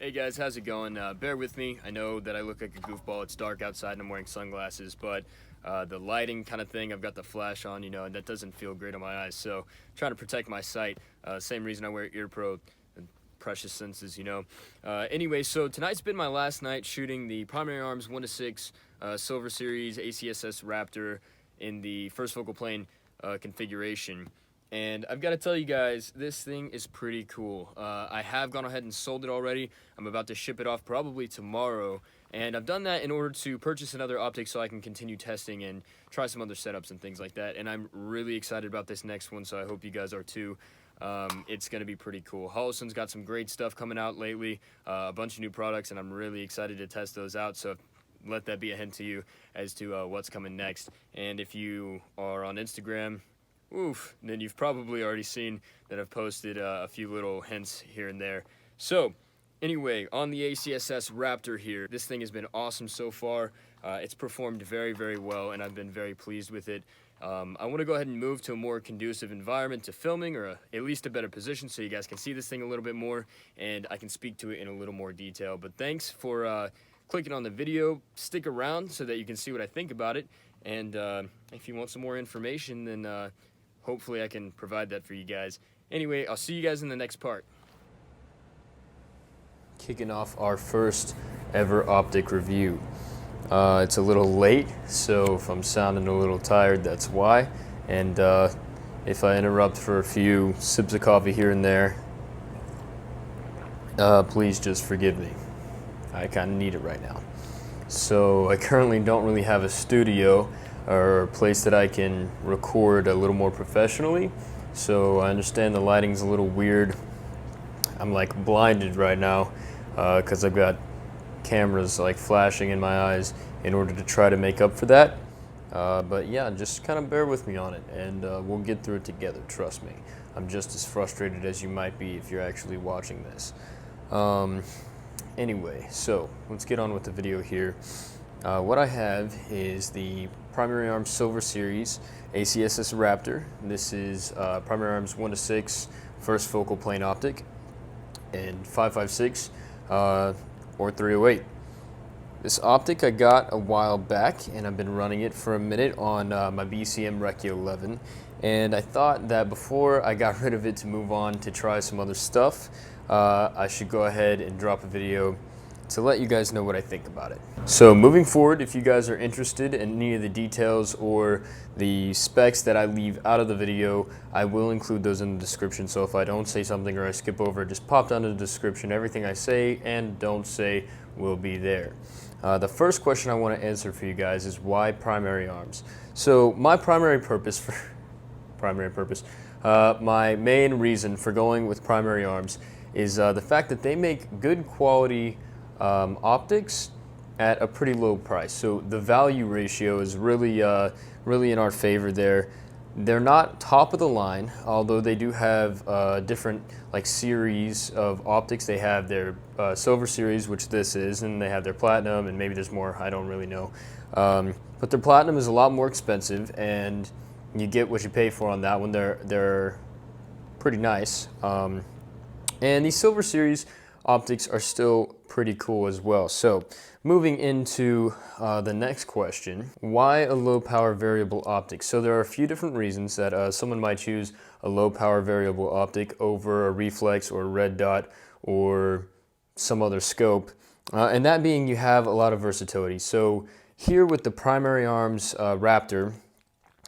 Hey guys, how's it going? Bear with me. I know that I look like a goofball. It's dark outside and I'm wearing sunglasses, but the lighting kind of thing, I've got the flash on, and that doesn't feel great on my eyes. So trying to protect my sight. Same reason I wear ear pro, precious senses. Anyway, so tonight's been my last night shooting the primary arms 1-6 Silver Series ACSS Raptor in the first focal plane configuration. And I've got to tell you guys, this thing is pretty cool. I have gone ahead and sold it already. I'm about to ship it off probably tomorrow. And I've done that in order to purchase another optic so I can continue testing and try some other setups and things like that. And I'm really excited about this next one, so I hope you guys are too. It's going to be pretty cool. Hollison's got some great stuff coming out lately, a bunch of new products, and I'm really excited to test those out. So let that be a hint to you as to what's coming next. And if you are on Instagram, then you've probably already seen that I've posted a few little hints here and there. So anyway, on the ACSS Raptor here, this thing has been awesome so far. It's performed very, very well, and I've been very pleased with it. I want to go ahead and move to a more conducive environment to filming, or at least a better position so you guys can see this thing a little bit more, and I can speak to it in a little more detail. But thanks for clicking on the video. Stick around so that you can see what I think about it, and if you want some more information, then hopefully I can provide that for you guys. Anyway, I'll see you guys in the next part. Kicking off our first ever optic review. It's a little late, so if I'm sounding a little tired, that's why. And if I interrupt for a few sips of coffee here and there, please just forgive me. I kind of need it right now. So I currently don't really have a studio or a place that I can record a little more professionally. So I understand the lighting's a little weird. I'm like blinded right now because I've got cameras like flashing in my eyes in order to try to make up for that. But yeah, just kind of bear with me on it, and we'll get through it together, trust me. I'm just as frustrated as you might be if you're actually watching this. Anyway, so let's get on with the video here. What I have is the Primary Arms Silver Series ACSS Raptor. This is Primary Arms 1-6 first focal plane optic, and 5.56 or 308. This optic I got a while back, and I've been running it for a minute on my BCM Recce 11, and I thought that before I got rid of it to move on to try some other stuff, I should go ahead and drop a video to let you guys know what I think about it. So moving forward, if you guys are interested in any of the details or the specs that I leave out of the video, I will include those in the description. So if I don't say something or I skip over, just pop down to the description. Everything I say and don't say will be there. The first question I want to answer for you guys is why primary arms? So my my main reason for going with primary arms is the fact that they make good quality optics at a pretty low price. So the value ratio is really in our favor there. They're not top of the line, although they do have different like series of optics. They have their Silver Series, which this is, and they have their Platinum, and maybe there's more, I don't really know. But their Platinum is a lot more expensive, and you get what you pay for on that one. They're pretty nice. And these Silver Series optics are still pretty cool as well. So moving into the next question, why a low power variable optic? So there are a few different reasons that someone might choose a low power variable optic over a reflex or a red dot or some other scope, and that being you have a lot of versatility. So here with the Primary Arms Raptor,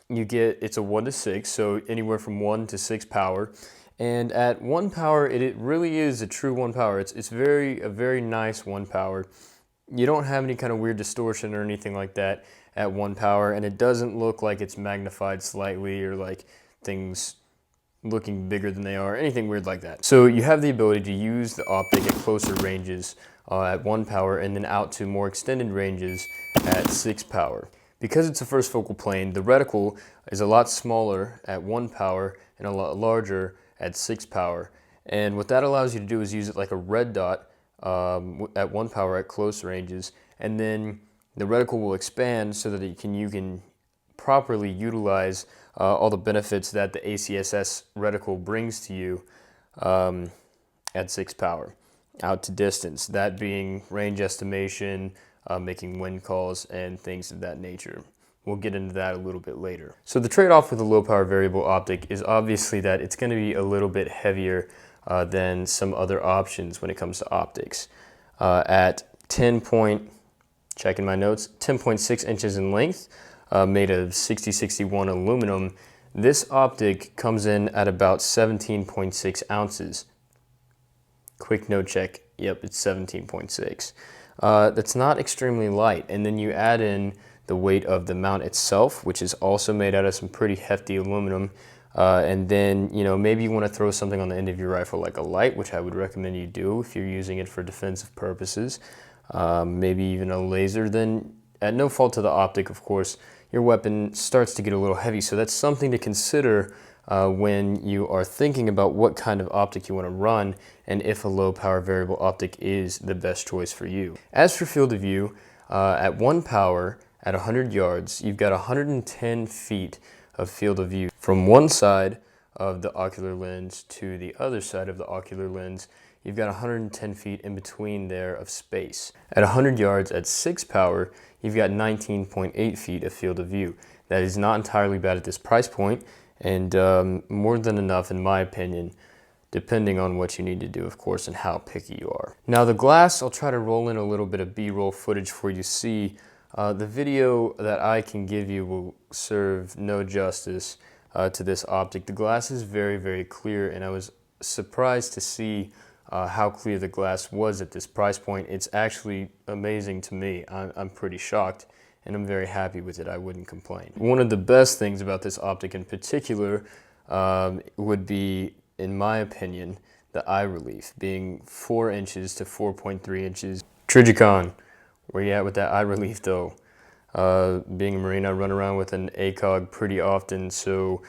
you get, it's a 1-6, so anywhere from 1 to 6 power. And at 1 power, it really is a true 1 power. It's a very nice 1 power. You don't have any kind of weird distortion or anything like that at 1 power, and it doesn't look like it's magnified slightly or like things looking bigger than they are, anything weird like that. So you have the ability to use the optic at closer ranges at 1 power and then out to more extended ranges at 6 power. Because it's a first focal plane, the reticle is a lot smaller at 1 power and a lot larger at 6 power. And what that allows you to do is use it like a red dot at 1 power at close ranges, and then the reticle will expand so that you can properly utilize all the benefits that the ACSS reticle brings to you at 6 power. out to distance, that being range estimation, making wind calls, and things of that nature. We'll get into that a little bit later. So the trade-off with a low power variable optic is obviously that it's going to be a little bit heavier than some other options when it comes to optics. At 10.6 inches in length, made of 6061 aluminum, this optic comes in at about 17.6 ounces. Quick note check, yep, it's 17.6. That's not extremely light, and then you add in the weight of the mount itself, which is also made out of some pretty hefty aluminum, and then, you know, maybe you want to throw something on the end of your rifle like a light, which I would recommend you do if you're using it for defensive purposes, maybe even a laser. Then at no fault to the optic, of course, your weapon starts to get a little heavy, so that's something to consider when you are thinking about what kind of optic you want to run and if a low power variable optic is the best choice for you. As for field of view, at 1 power, at 100 yards, you've got 110 feet of field of view from one side of the ocular lens to the other side of the ocular lens. You've got 110 feet in between there of space. At 100 yards at 6 power, you've got 19.8 feet of field of view. That is not entirely bad at this price point, and more than enough in my opinion, depending on what you need to do, of course, and how picky you are. Now the glass, I'll try to roll in a little bit of B-roll footage for you to see. The video that I can give you will serve no justice to this optic. The glass is very, very clear, and I was surprised to see how clear the glass was at this price point. It's actually amazing to me. I'm pretty shocked, and I'm very happy with it. I wouldn't complain. One of the best things about this optic in particular would be, in my opinion, the eye relief, being 4 inches to 4.3 inches. Trigicon, where you at with that eye relief though? Being a Marine, I run around with an ACOG pretty often, so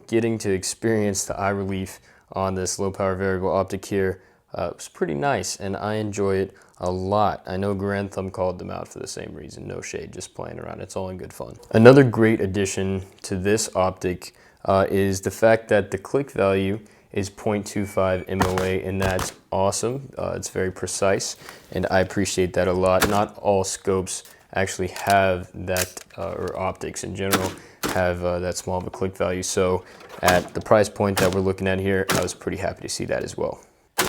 getting to experience the eye relief on this low power variable optic here was pretty nice, and I enjoy it a lot. I know Grantham called them out for the same reason. No shade, just playing around. It's all in good fun. Another great addition to this optic is the fact that the click value is 0.25 MOA, and that's awesome. It's very precise, and I appreciate that a lot. Not all scopes actually have that, or optics in general have that small of a click value. So at the price point that we're looking at here, I was pretty happy to see that as well.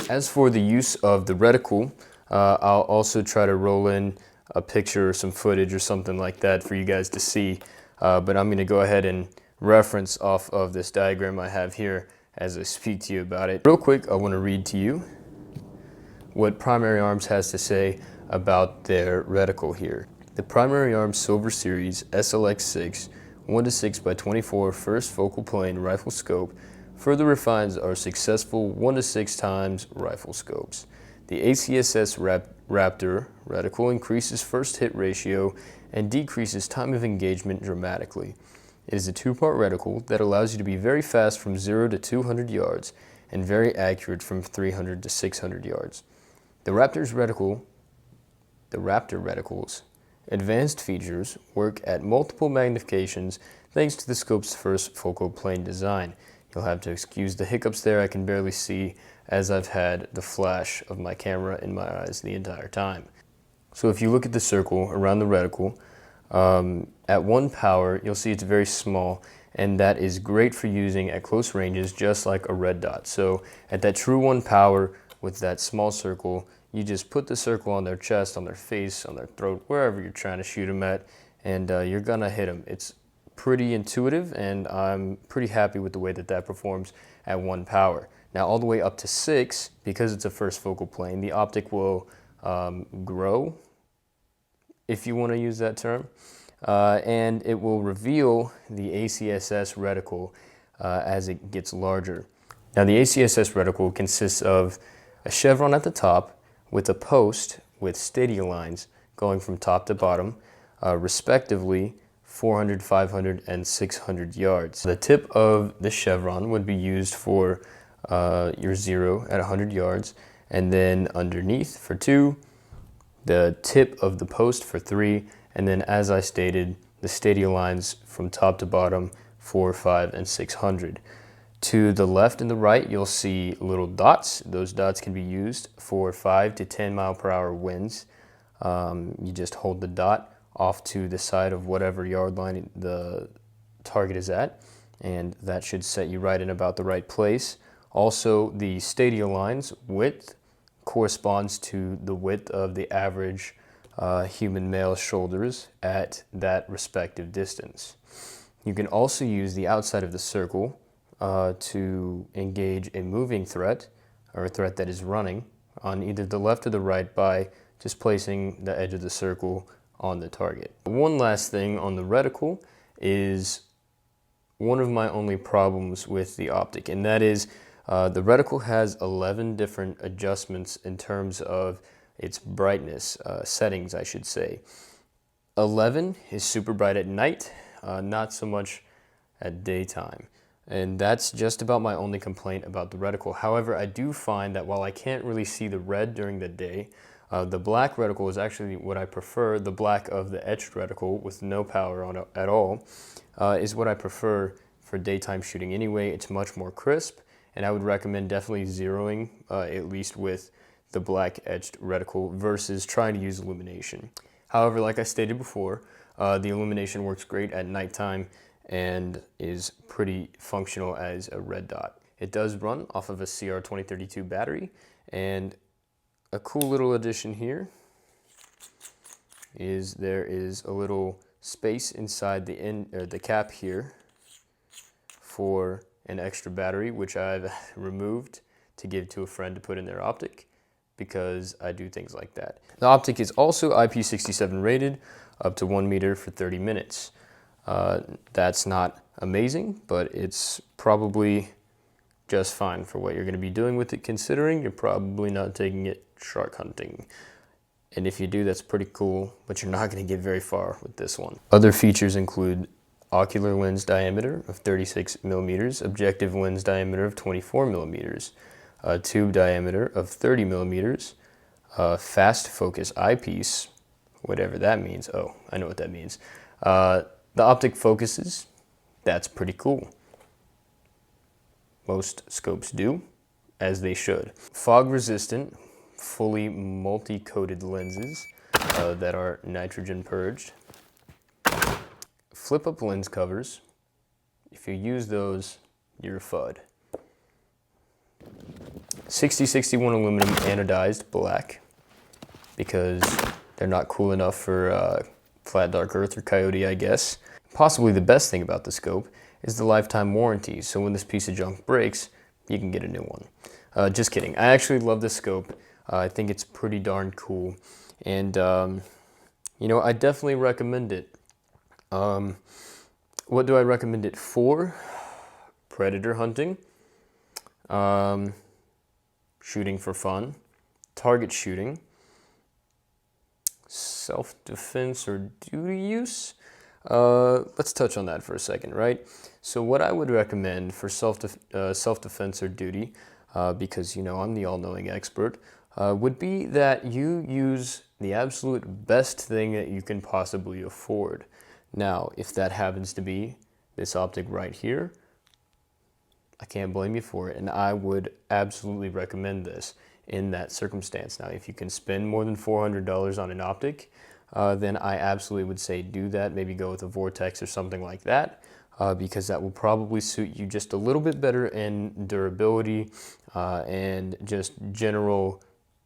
As for the use of the reticle, I'll also try to roll in a picture or some footage or something like that for you guys to see, but I'm going to go ahead and reference off of this diagram I have here as I speak to you about it. Real quick, I want to read to you what Primary Arms has to say about their reticle here. The Primary Arms Silver Series SLX6 1:6x24 first focal plane rifle scope further refines our successful 1:6 times rifle scopes. The ACSS Raptor reticle increases first hit ratio and decreases time of engagement dramatically. It is a two-part reticle that allows you to be very fast from 0 to 200 yards and very accurate from 300 to 600 yards. The Raptor reticle's advanced features work at multiple magnifications thanks to the scope's first focal plane design. You'll have to excuse the hiccups there. I can barely see as I've had the flash of my camera in my eyes the entire time. So if you look at the circle around the reticle, at 1 power, you'll see it's very small, and that is great for using at close ranges, just like a red dot. So at that true 1 power with that small circle, you just put the circle on their chest, on their face, on their throat, wherever you're trying to shoot them at, and you're gonna hit them. It's pretty intuitive, and I'm pretty happy with the way that that performs at 1 power. Now all the way up to 6, because it's a first focal plane, the optic will grow, if you want to use that term, and it will reveal the ACSS reticle as it gets larger. Now the ACSS reticle consists of a chevron at the top with a post with stadia lines going from top to bottom, respectively 400, 500, and 600 yards. The tip of the chevron would be used for your 0 at 100 yards, and then underneath for 2, the tip of the post for 3, and then as I stated, the stadia lines from top to bottom 4, 5, and 600. To the left and the right, you'll see little dots. Those dots can be used for 5 to 10 mile per hour winds. You just hold the dot off to the side of whatever yard line the target is at, and that should set you right in about the right place. Also, the stadia line's width corresponds to the width of the average human male's shoulders at that respective distance. You can also use the outside of the circle to engage a moving threat, or a threat that is running, on either the left or the right by just placing the edge of the circle on the target. One last thing on the reticle is one of my only problems with the optic, and that is the reticle has 11 different adjustments in terms of its brightness, settings I should say. 11 is super bright at night, not so much at daytime. And that's just about my only complaint about the reticle. However, I do find that while I can't really see the red during the day, the black reticle is actually what I prefer. The black of the etched reticle with no power on it at all is what I prefer for daytime shooting anyway. It's much more crisp, and I would recommend definitely zeroing, at least with the black etched reticle, versus trying to use illumination. However, like I stated before, the illumination works great at nighttime and is pretty functional as a red dot. It does run off of a CR2032 battery, and a cool little addition here is there is a little space inside the cap here for an extra battery, which I've removed to give to a friend to put in their optic, because I do things like that. The optic is also IP67 rated, up to 1 meter for 30 minutes. That's not amazing, but it's probably just fine for what you're going to be doing with it, considering you're probably not taking it shark hunting. And if you do, that's pretty cool, but you're not going to get very far with this one. Other features include ocular lens diameter of 36 millimeters, objective lens diameter of 24 millimeters, tube diameter of 30 millimeters, fast focus eyepiece, whatever that means. Oh, I know what that means. The optic focuses, that's pretty cool. Most scopes do, as they should. Fog resistant, fully multi-coated lenses that are nitrogen purged. Flip up lens covers. If you use those, you're a FUD. 6061 aluminum anodized black, because they're not cool enough for flat dark earth or coyote, I guess. Possibly the best thing about the scope is the lifetime warranty, so when this piece of junk breaks, you can get a new one. Just kidding. I actually love this scope. I think it's pretty darn cool, and you know, I definitely recommend it. What do I recommend it for? Predator hunting, shooting for fun, target shooting, self-defense or duty use. Let's touch on that for a second, right? So what I would recommend for self-defense or duty, because, you know, I'm the all-knowing expert, would be that you use the absolute best thing that you can possibly afford. Now, if that happens to be this optic right here, I can't blame you for it, and I would absolutely recommend this in that circumstance. Now, if you can spend more than $400 on an optic, then I absolutely would say do that. Maybe go with a Vortex or something like that, because that will probably suit you just a little bit better in durability and just general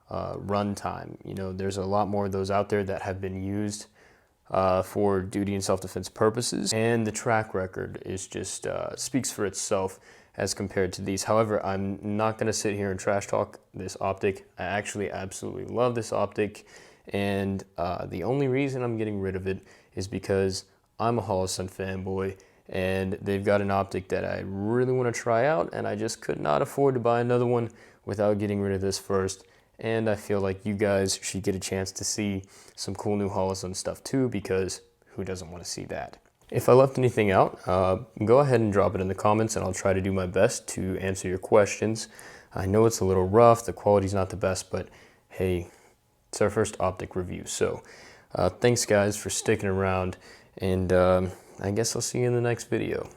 run time. You know, there's a lot more of those out there that have been used for duty and self-defense purposes, and the track record is just speaks for itself as compared to these. However, I'm not going to sit here and trash talk this optic. I actually absolutely love this optic, and the only reason I'm getting rid of it is because I'm a Holosun fanboy, and they've got an optic that I really want to try out, and I just could not afford to buy another one without getting rid of this first. And I feel like you guys should get a chance to see some cool new Holosun stuff too, because who doesn't want to see that? If I left anything out, go ahead and drop it in the comments, and I'll try to do my best to answer your questions. I know it's a little rough, the quality's not the best, but hey, it's our first optic review. So thanks guys for sticking around, and I guess I'll see you in the next video.